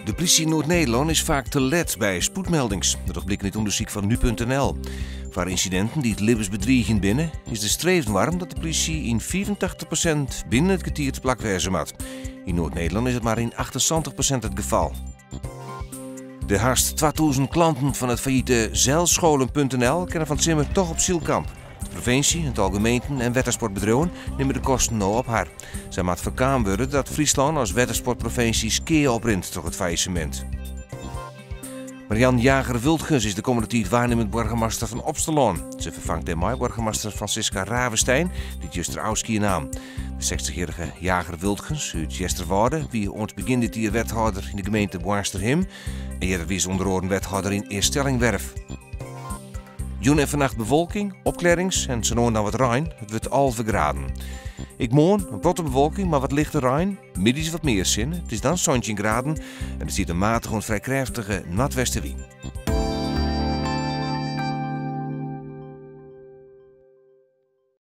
De politie in Noord-Nederland is vaak te let bij spoedmeldings. Dat blijkt in het onderzoek van nu.nl. Voor incidenten die het levensbedreigend binnen is de streven warm dat de politie in 84% binnen het kwartier te plak wezen moet. In Noord-Nederland is het maar in 78% het geval. De haast 2000 klanten van het failliete zeilscholen.nl kennen van Zimmer toch op zielkamp. De provincie, het algemeenten en watersportbedrijven nemen de kosten nou op haar. Zij maakt verkaan worden dat Friesland als watersportprovincie skeer oprint door het faillissement. Marianne Jager-Wildgens is de komende tijd waarnemend burgemeester van Opstelon. Ze vervangt daarmee burgemeester Francisca Ravenstein, die juist haar oudskier naam. De 60-jarige Jager-Wildgens uit Jesterwoude, wie ons begin dit jaar wethouder in de gemeente Boarsterhim. En eerder wie onder andere wethouder in Eerstellingwerf. Joen en vannacht bewolking, opklarings en zo dan wat rein. Het wordt 11 graden. Ik moon een protte bewolking, maar wat lichte rein. Middags wat meer zin. Het is dan 17 graden en er zit een matige en vrij krachtige noordwestenwind.